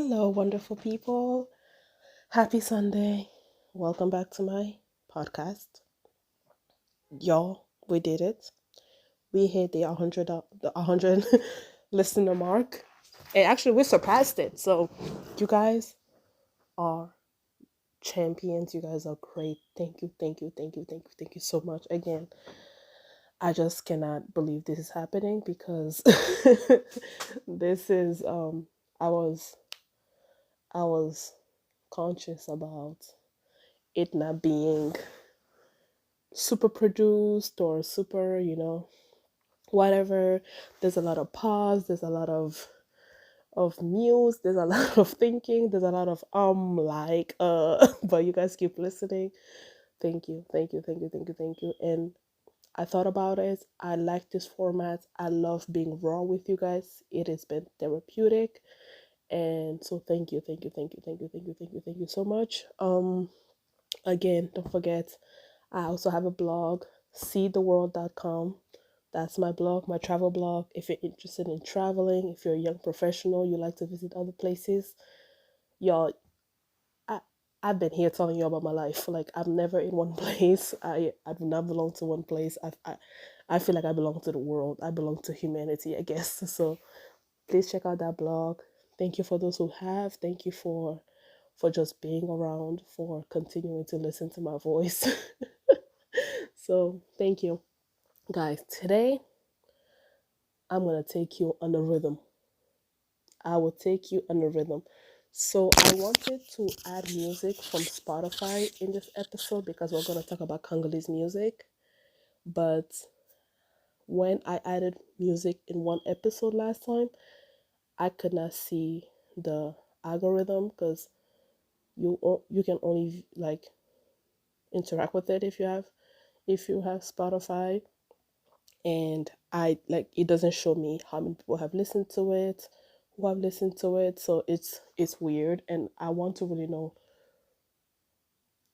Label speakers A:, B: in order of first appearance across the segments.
A: Hello, wonderful people. Happy Sunday. Welcome back to my podcast. Y'all, we did it. We hit the 100, the 100 listener mark. And actually, we surpassed it. So, you guys are champions. You guys are great. Thank you, thank you, thank you, thank you, thank you so much. Again, I just cannot believe this is happening because this is, I was, I was conscious about it not being super produced or super, whatever. There's a lot of pause, there's a lot of muse, there's a lot of thinking, there's a lot of but you guys keep listening. Thank you, thank you, thank you, thank you, thank you. And I thought about it. I like this format. I love being raw with you guys. It has been therapeutic. And so thank you, thank you, thank you, thank you, thank you, thank you, thank you so much. Again, don't forget, I also have a blog, seetheworld.com. That's my blog, my travel blog. If you're interested in traveling, if you're a young professional, you like to visit other places, y'all, I, I've been here telling you about my life. Like, I'm never in one place. I do not belong to one place. I feel like I belong to the world. I belong to humanity, I guess. So please check out that blog. Thank you for those who have. Thank you for just being around, for continuing to listen to my voice. So thank you, guys. Today I'm gonna take you on a rhythm. I will take you on a rhythm. So I wanted to add music from Spotify in this episode because we're gonna talk about Congolese music. But when I added music in one episode last time, I could not see the algorithm because you can only like interact with it if you have Spotify, and I like it doesn't show me how many people have listened to it, who have listened to it. So it's weird, and I want to really know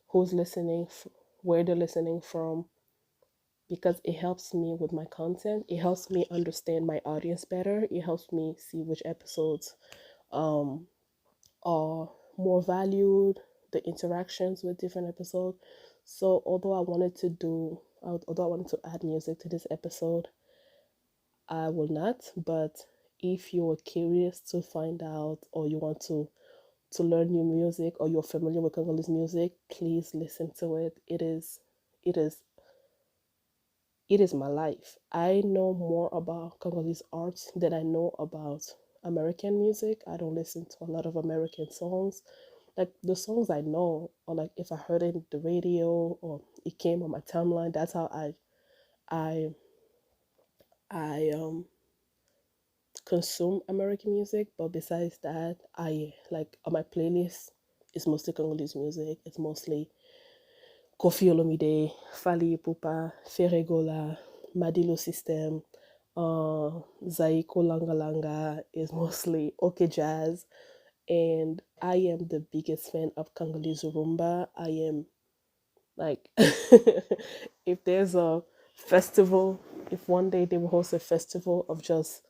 A: who's listening, where they're listening from, because it helps me with my content. It helps me understand my audience better. It helps me see which episodes um are more valued, the interactions with different episodes. So although I wanted to add music to this episode, I will not. But if you're curious to find out, or you want to learn new music, or you're familiar with Congolese music, please listen to it. It is it is my life. I know more about Congolese arts than I know about American music. I don't listen to a lot of American songs. Like, the songs I know, or like if I heard it in the radio or it came on my timeline, that's how I I consume American music. But besides that, I like on my playlist, it's mostly Congolese music. It's mostly Kofi Olomide, Fali Ipupa, Ferregola, Madilo System, Zaiko Langa Langa is mostly okay jazz. And I am the biggest fan of Congolese Rumba. I am like, if there's a festival, if one day they will host a festival of just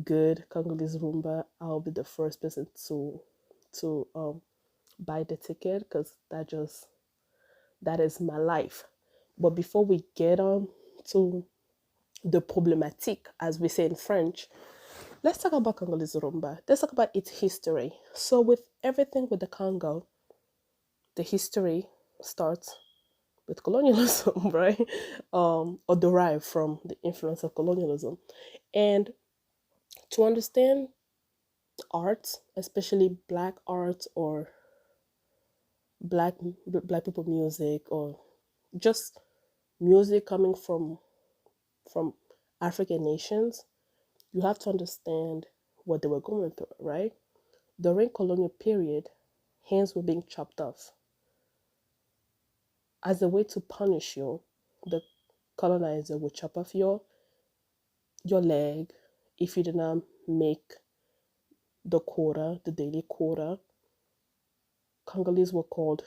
A: good Congolese Rumba, I'll be the first person to buy the ticket, because that is my life. But before we get on to the problématique, as we say in French, let's talk about Congolese Rumba. Let's talk about its history. So, with everything with the Congo, the history starts with colonialism, right? Or derived from the influence of colonialism. And to understand art, especially black art, or black black people music, or just music coming from African nations, you have to understand what they were going through, right? During colonial period, hands were being chopped off. As a way to punish you, the colonizer would chop off your leg if you did not make the quota, the daily quota. Congolese were called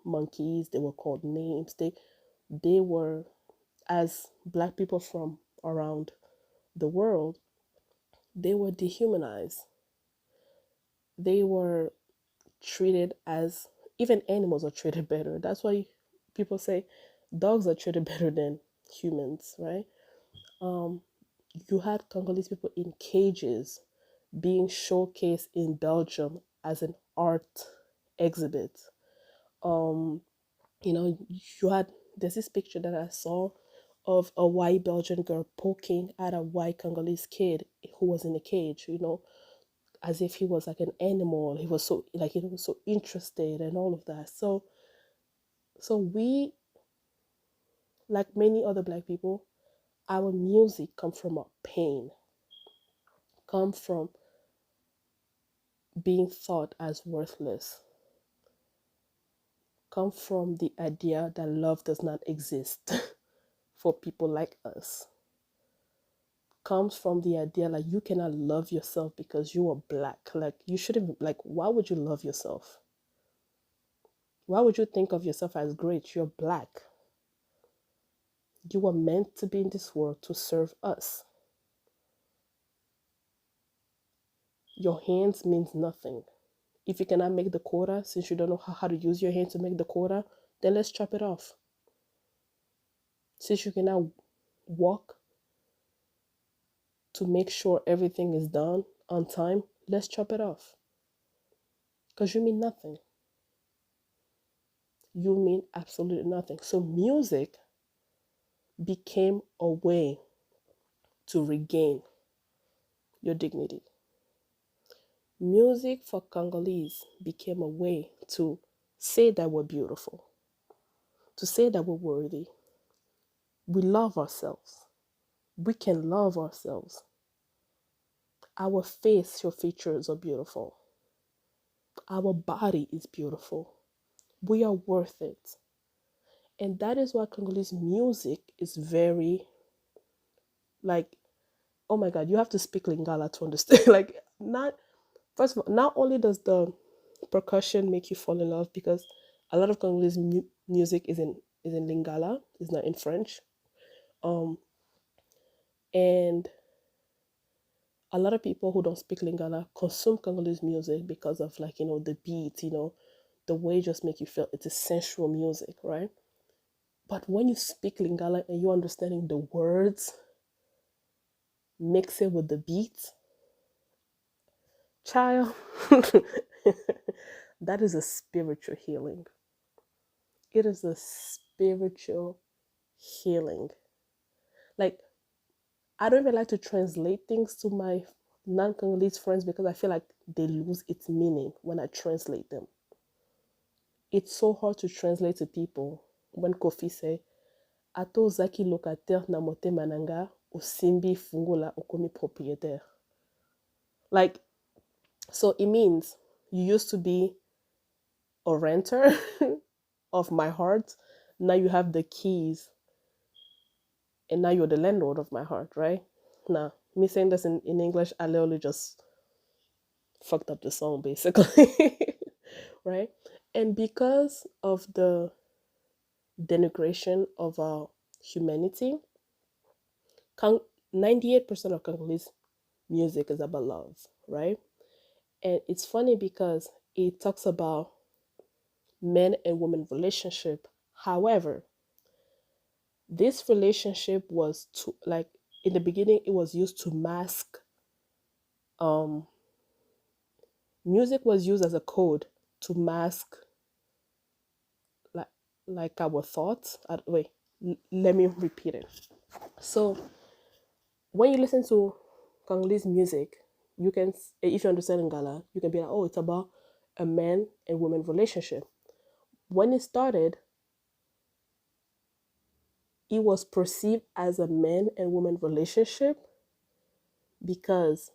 A: monkeys, they were called names. They were, as black people from around the world, they were dehumanized. they were treated as, even animals are treated better. That's why people say dogs are treated better than humans, right? Um, you had Congolese people in cages being showcased in Belgium as an art exhibit. Um, you know, you had there's this picture that I saw of a white Belgian girl poking at a white Congolese kid who was in a cage, as if he was like an animal. He was so like was so interested and all of that. So we, like many other black people, our music come from our pain, come from being thought as worthless, come from the idea that love does not exist for people like us, comes from the idea like you cannot love yourself because you are black. Like you shouldn't, like, why would you love yourself? Why would you think of yourself as great? You're black. You were meant to be in this world to serve us. Your hands means nothing. If you cannot make the quota, since you don't know how to use your hands to make the quota, then let's chop it off. Since you cannot walk to make sure everything is done on time, let's chop it off. Because you mean nothing. You mean absolutely nothing. So music became a way to regain your dignity. Music for Congolese became a way to say that we're beautiful, to say that we're worthy. We love ourselves. We can love ourselves. Our facial features are beautiful. Our body is beautiful. We are worth it. And that is why Congolese music is very, like, oh my God, you have to speak Lingala to understand. Like, not, first of all, not only does the percussion make you fall in love, because a lot of Congolese music is in Lingala, is not in French. Um, and a lot of people who don't speak Lingala consume Congolese music because of, like, the beat, the way it just make you feel. It's a sensual music, right? But when you speak Lingala and you're understanding the words, mix it with the beat, child, that is a spiritual healing. It is a spiritual healing. Like, I don't even like to translate things to my non-Congolese friends because I feel like they lose its meaning when I translate them. It's so hard to translate to people when Kofi say, "Ato zaki locataire na motema nanga, osimbi fungula okomi propriétaire." Like, so it means you used to be a renter of my heart. Now you have the keys, and now you're the landlord of my heart, right? Now, me saying this in English, I literally just fucked up the song basically. Right? And because of the denigration of our humanity, 98% of Congolese music is about love, right? And it's funny because it talks about men and women relationship. However, this relationship was to, like, in the beginning it was used to mask, um music was used as a code to mask, like our thoughts. Wait, let me repeat it. So when you listen to Congolese music, you can, if you understand Lingala, you can be like, oh, it's about a man and woman relationship. When it started, it was perceived as a man and woman relationship because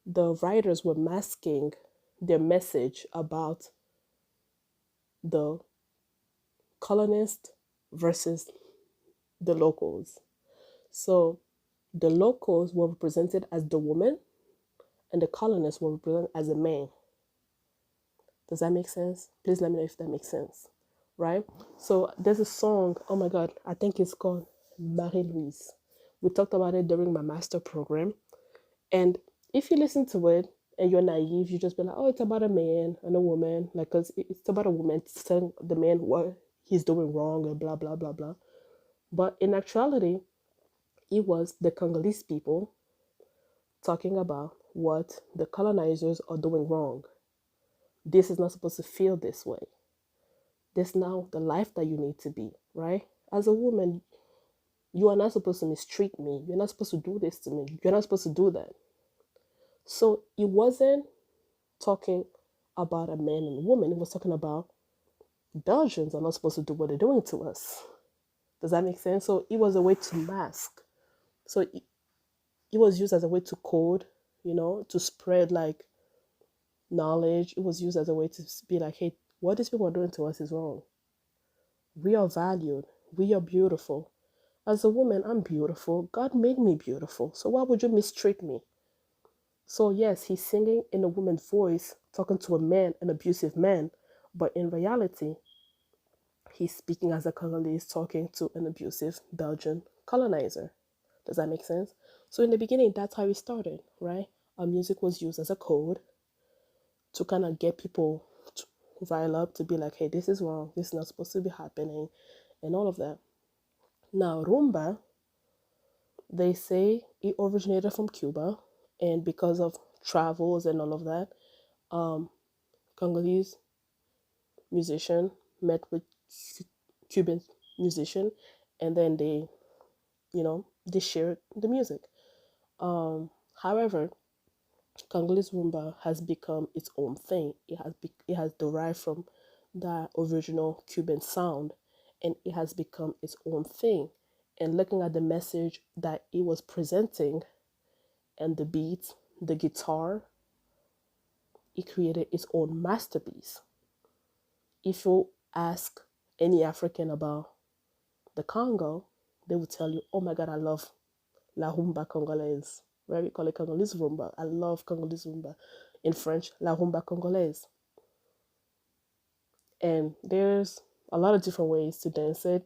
A: the writers were masking their message about the colonists versus the locals. So the locals were represented as the woman and the colonists were represented as a man. Does that make sense? Please let me know if that makes sense. Right? So there's a song, oh my God, I think it's called Marie Louise. We talked about it during my master program. And if you listen to it, and you're naive, you just be like, oh, it's about a man and a woman, like, because it's about a woman telling the man what he's doing wrong and blah blah blah blah. But in actuality, it was the Congolese people talking about what the colonizers are doing wrong. This is not supposed to feel this way. This now the life that you need to be, right? As a woman, you are not supposed to mistreat me. You're not supposed to do this to me. You're not supposed to do that. So it wasn't talking about a man and a woman. It was talking about Belgians are not supposed to do what they're doing to us. Does that make sense? So it was a way to mask. So it was used as a way to code, to spread like knowledge. It was used as a way to be like, hey, what these people are doing to us is wrong. We are valued. We are beautiful. As a woman, I'm beautiful. God made me beautiful. So why would you mistreat me? So yes, he's singing in a woman's voice, talking to a man, an abusive man, but in reality, he's speaking as a Congolese talking to an abusive Belgian colonizer. Does that make sense? So in the beginning, that's how it started, right? Our music was used as a code to kind of get people to rile up, to be like, hey, this is wrong, this is not supposed to be happening, and all of that. Now, rumba, they say it originated from Cuba, and because of travels and all of that, Congolese musician met with Cuban musician, and then they shared the music. However, Congolese rumba has become its own thing. It has derived from the original Cuban sound, and it has become its own thing. And looking at the message that it was presenting, and the beat, the guitar, it created its own masterpiece. If you ask any African about the Congo, they will tell you, oh my God, I love la rumba congolaise. Right? We call it Congolese rumba. I love Congolese rumba. In French, la rumba congolaise. And there's a lot of different ways to dance it.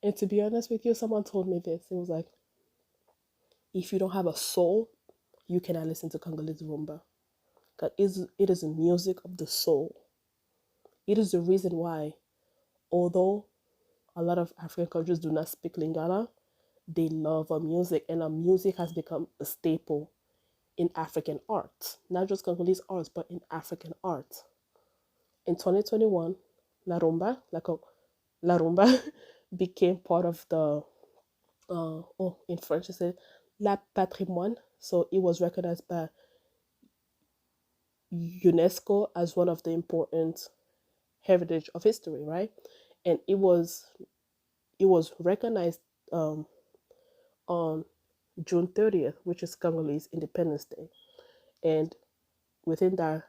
A: And to be honest with you, someone told me this. It was like, if you don't have a soul, you cannot listen to Congolese rumba. Because it is a music of the soul. It is the reason why, although a lot of African countries do not speak Lingala, they love our music, and our music has become a staple in African art, not just Congolese arts, but in African art. In 2021, La Rumba, La Rumba became part of the, in French, it says La Patrimoine. So it was recognized by UNESCO as one of the important heritage of history, right? And it was recognized um, on June 30th, which is Congolese Independence Day. And within that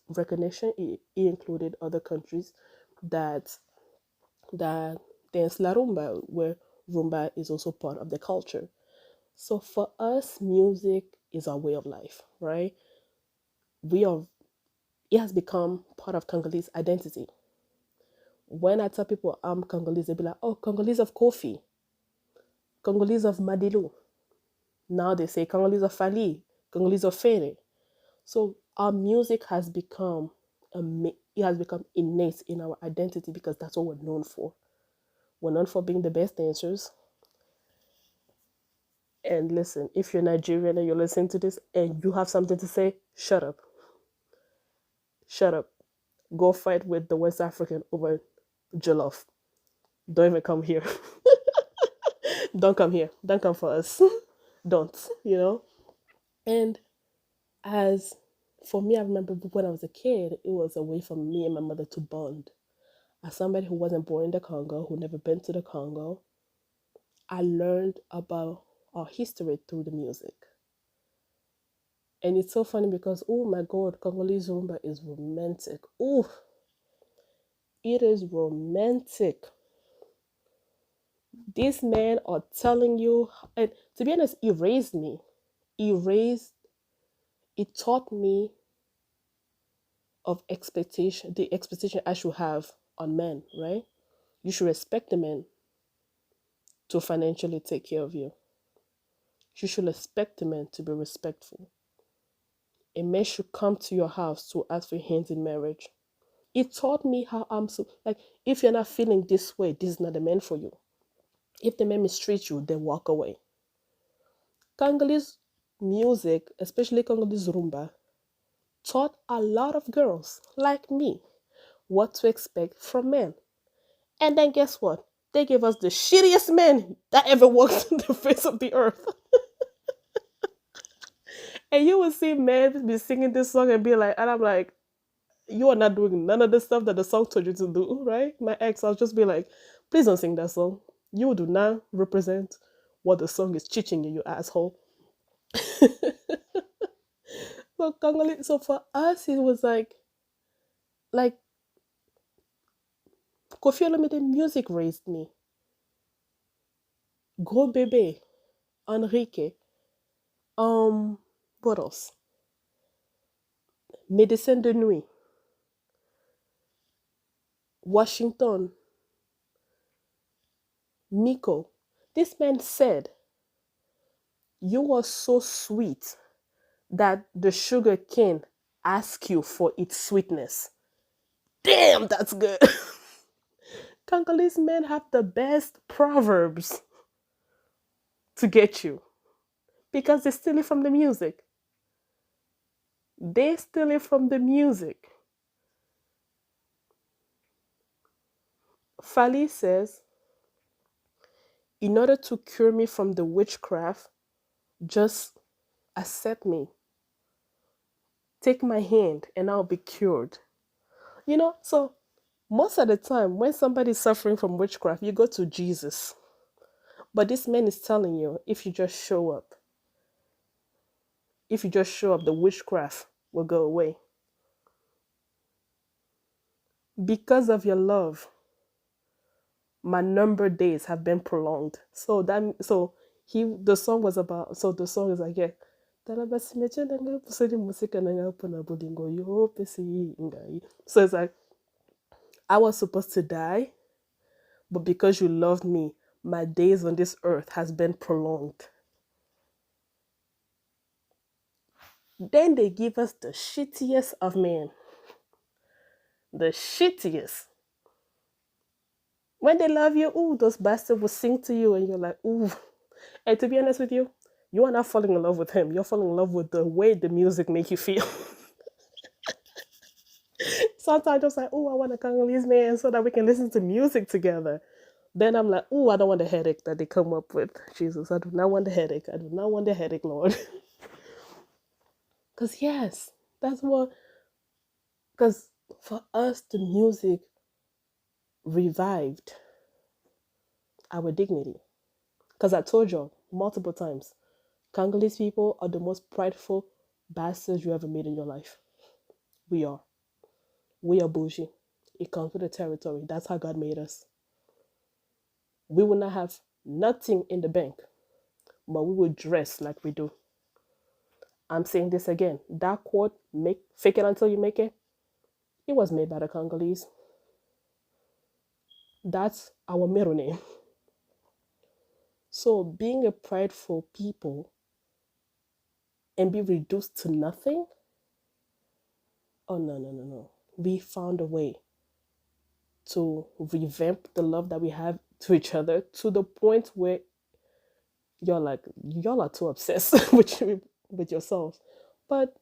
A: recognition, it included other countries that that dance la rumba, where rumba is also part of the culture. So for us, music is our way of life, right? We are. It has become part of Congolese identity. When I tell people I'm Congolese, they be like, "Oh, Congolese of Kofi, Congolese of Madilu." Now they say Congolese of Fali, Congolese of Fere. So our music has become it has become innate in our identity because that's what we're known for. We're known for being the best dancers. And listen, if you're Nigerian and you're listening to this and you have something to say, shut up. Shut up. Go fight with the West African over jollof. Don't even come here. Don't come here. Don't come for us. Don't. And as for me, I remember when I was a kid, it was a way for me and my mother to bond. As somebody who wasn't born in the Congo, who never been to the Congo, I learned about our history through the music. And it's so funny because, oh my God, Congolese rumba is romantic. Oh, it is romantic. These men are telling you, and to be honest, it raised me. It taught me of expectation, the expectation I should have on men, right? You should respect the men to financially take care of you. You should expect the men to be respectful. a man should come to your house to ask for your hands in marriage. It taught me how I'm so like if you're not feeling this way, this is not the man for you. If the man mistreats you, then walk away. Congolese music, especially Congolese rumba, taught a lot of girls like me what to expect from men. And then guess what? They gave us the shittiest men that ever walked the face of the earth. And you will see men be singing this song and be like, and I'm like, you are not doing none of the stuff that the song told you to do, right? My ex, I'll just be like, please don't sing that song. You do not represent what the song is teaching you, you asshole. So Congolese, so for us, it was like Kofi Olomide music raised me. Gros Bébé, Enrique, what else? Médecin de Nuit, Washington, Miko. This man said, you are so sweet that the sugar cane asks you for its sweetness. Damn, that's good. Congolese men have the best proverbs to get you because they steal it from the music. They steal it from the music. Fali says, in order to cure me from the witchcraft, just accept me. Take my hand and I'll be cured. So most of the time when somebody's suffering from witchcraft, you go to Jesus. But this man is telling you, if you just show up, the witchcraft will go away. Because of your love, my number days have been prolonged. The song was about, so the song is like, yeah. So it's like, I was supposed to die, but because you loved me, my days on this earth has been prolonged. Then they give us the shittiest of men. The shittiest. When they love you, ooh, those bastards will sing to you and you're like, ooh. And to be honest with you, you are not falling in love with him. You're falling in love with the way the music make you feel. Sometimes I'm just like, oh, I want a Congolese man so that we can listen to music together. Then I'm like, oh, I don't want the headache that they come up with. Jesus, I do not want the headache. I do not want the headache, Lord. Because yes, because for us, the music revived our dignity. Because I told you multiple times, Congolese people are the most prideful bastards you ever meet in your life. We are. We are bougie. It comes with the territory. That's how God made us. We will not have nothing in the bank, but we will dress like we do. I'm saying this again. That quote, fake it until you make it, it was made by the Congolese. That's our middle name. So being a prideful people and be reduced to nothing? Oh, no. We found a way to revamp the love that we have to each other to the point where y'all are too obsessed with yourself. But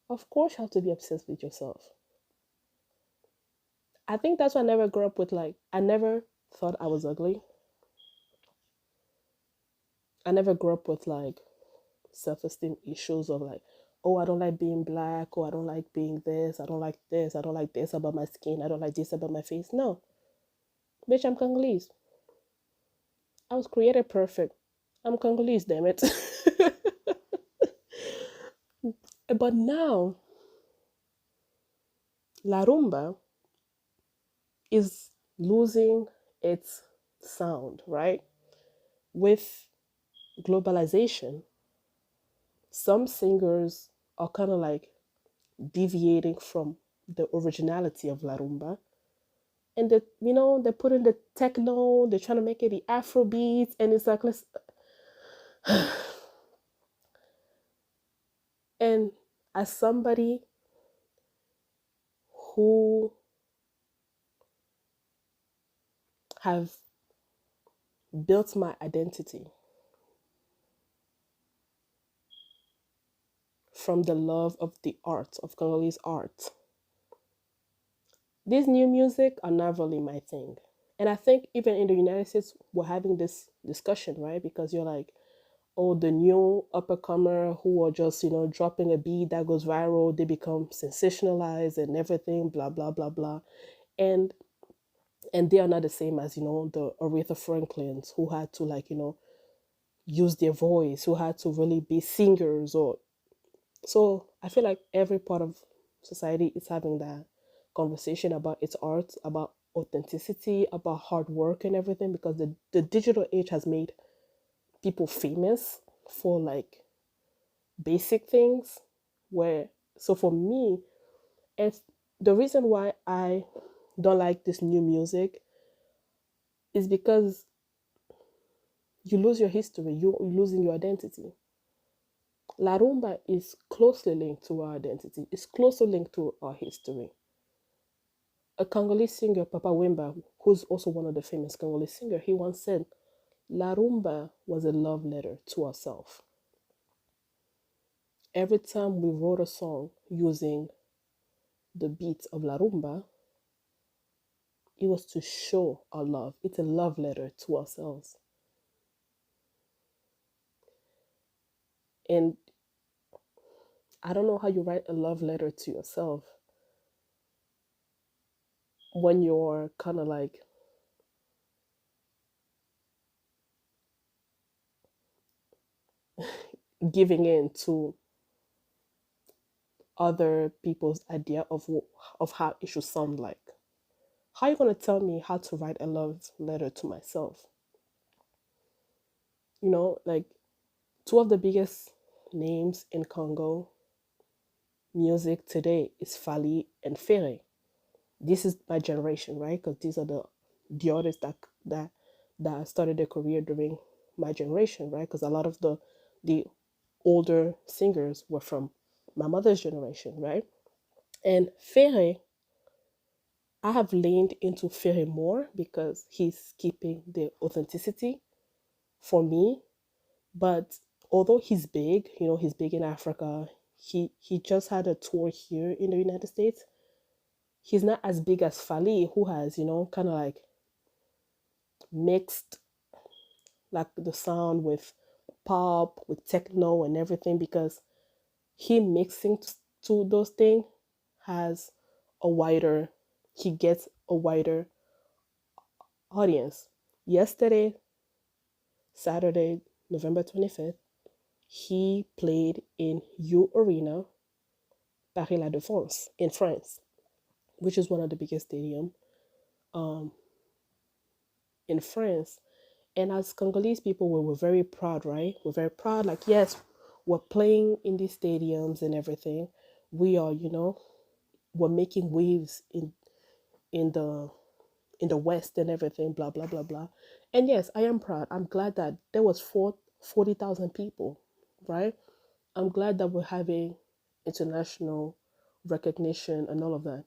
A: of course you have to be obsessed with yourself. I think that's why I never grew up with I never thought I was ugly. I never grew up with self-esteem issues of oh, I don't like being black, or I don't like being this, I don't like this, I don't like this about my skin, I don't like this about my face. No. Bitch, I'm Congolese. I was created perfect. I'm Congolese, damn it. But now, La Rumba is losing its sound, right? With globalization, some singers are kind of deviating from the originality of La Rumba. And they're putting the techno, they're trying to make it the Afro beats, and it's and As somebody who have built my identity from the love of the art, of Congolese art, these new music are not really my thing. And I think even in the United States, we're having this discussion, right? Because you're like, oh, the new uppercomer who are just, dropping a beat that goes viral, they become sensationalized and everything, blah, blah, blah, blah. And and they are not the same as, the Aretha Franklins who had to like, use their voice, who had to really be singers or so I feel like every part of society is having that conversation about its art, about authenticity, about hard work and everything because the digital age has made people famous for like basic things where so for me it's the reason why I don't like this new music is because you lose your history, you're losing your identity. La rumba is closely linked to our identity, it's closely linked to our history. A Congolese singer, Papa Wemba, who's also one of the famous Congolese singers, he once said, La rumba was a love letter to ourselves. Every time we wrote a song using the beats of La rumba, it was to show our love. It's a love letter to ourselves. And I don't know how you write a love letter to yourself when you're kind of like giving in to other people's idea of how it should sound like. How are you going to tell me how to write a love letter to myself? Like two of the biggest names in Congo music today is Fali and Ferre. This is my generation, right? Because these are the artists that started their career during my generation, right? Because a lot of the older singers were from my mother's generation, right? And Ferre, I have leaned into Ferre more because he's keeping the authenticity for me. But although he's big, he's big in Africa. He just had a tour here in the United States. He's not as big as Fali, who has, kind of like mixed like the sound with pop, with techno and everything because he mixing to those things has a wider he gets a wider audience. Yesterday, Saturday, November 25th, he played in U Arena, Paris La Défense in France, which is one of the biggest stadiums um, in France. And as Congolese people, we were very proud, right? We're very proud. Like, yes, we're playing in these stadiums and everything. We are, we're making waves in the in the West and everything. Blah blah blah blah. And yes, I am proud. I'm glad that there was 40,000 people, right? I'm glad that we're having international recognition and all of that.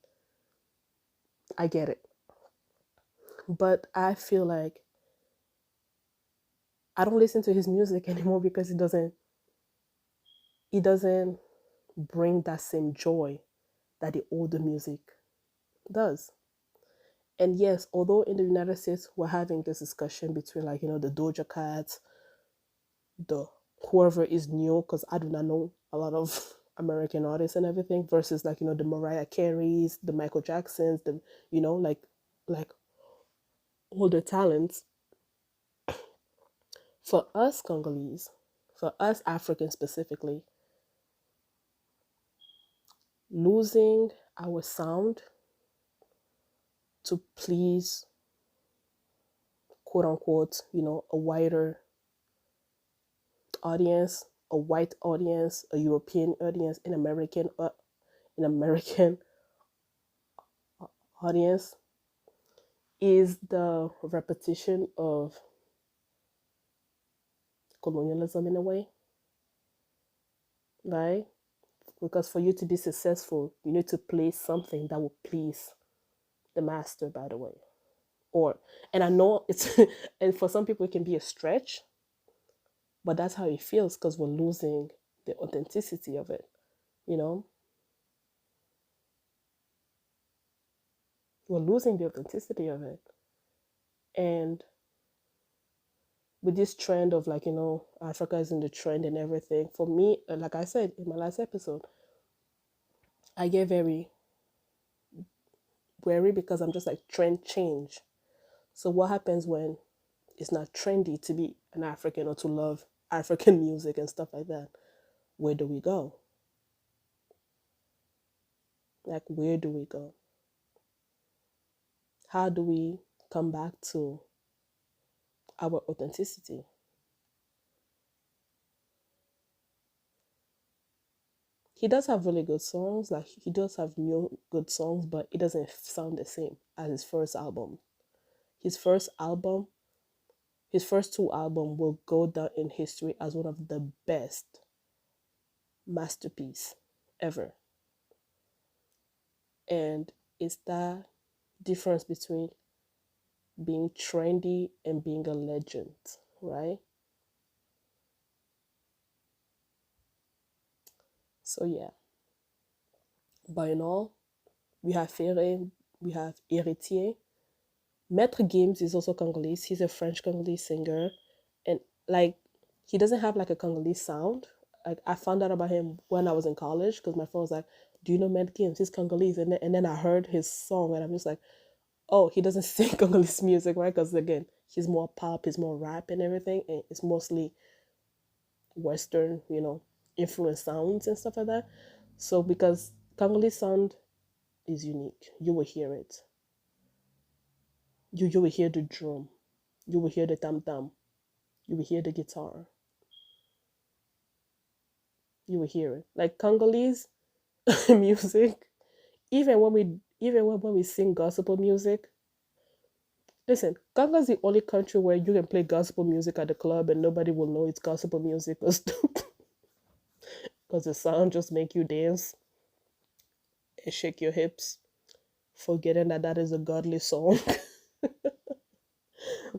A: I get it, but I feel like I don't listen to his music anymore because it doesn't bring that same joy that the older music does. And yes, although in the United States we're having this discussion between like the Doja Cats, the whoever is new, because I do not know a lot of American artists and everything, versus like the Mariah Careys, the Michael Jacksons, the like older talents. For us Congolese, for us Africans specifically, losing our sound to please quote unquote, a wider audience, a white audience, a European audience, an American audience is the repetition of colonialism in a way, right? Because for you to be successful, you need to play something that will please the master, by the way. Or, and I know it's, and for some people it can be a stretch, but that's how it feels because we're losing the authenticity of it, you know? We're losing the authenticity of it. And with this trend of like, Africa is in the trend and everything, for me, like I said in my last episode, I get very wary because I'm just like trend change. So what happens when it's not trendy to be an African or to love African music and stuff like that? Where do we go? Like, where do we go? How do we come back to our authenticity? He does have really good songs, like he does have new good songs, but it doesn't sound the same as his first album. His first album, his first two albums will go down in history as one of the best masterpiece ever. And it's that difference between being trendy and being a legend, right? So yeah. But in all, we have Ferre, we have Héritier. Maître Gims is also Congolese. He's a French Congolese singer. And like he doesn't have like a Congolese sound. Like I found out about him when I was in college because my friend was like, "Do you know Maître Gims? He's Congolese." And then I heard his song and I'm just like, "Oh, he doesn't sing Congolese music, right?" Because again, he's more pop, he's more rap and everything, and it's mostly Western, influence sounds and stuff like that. So because Congolese sound is unique, you will hear it. You will hear the drum, you will hear the tam tam, you will hear the guitar, you will hear it. Like Congolese music, even when we sing gospel music. Listen, Congo is the only country where you can play gospel music at the club and nobody will know it's gospel music because the sound just make you dance and shake your hips, forgetting that that is a godly song.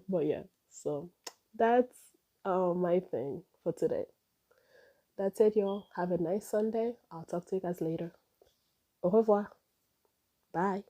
A: But yeah, so that's my thing for today. That's it, y'all. Have a nice Sunday. I'll talk to you guys later. Au revoir. Bye.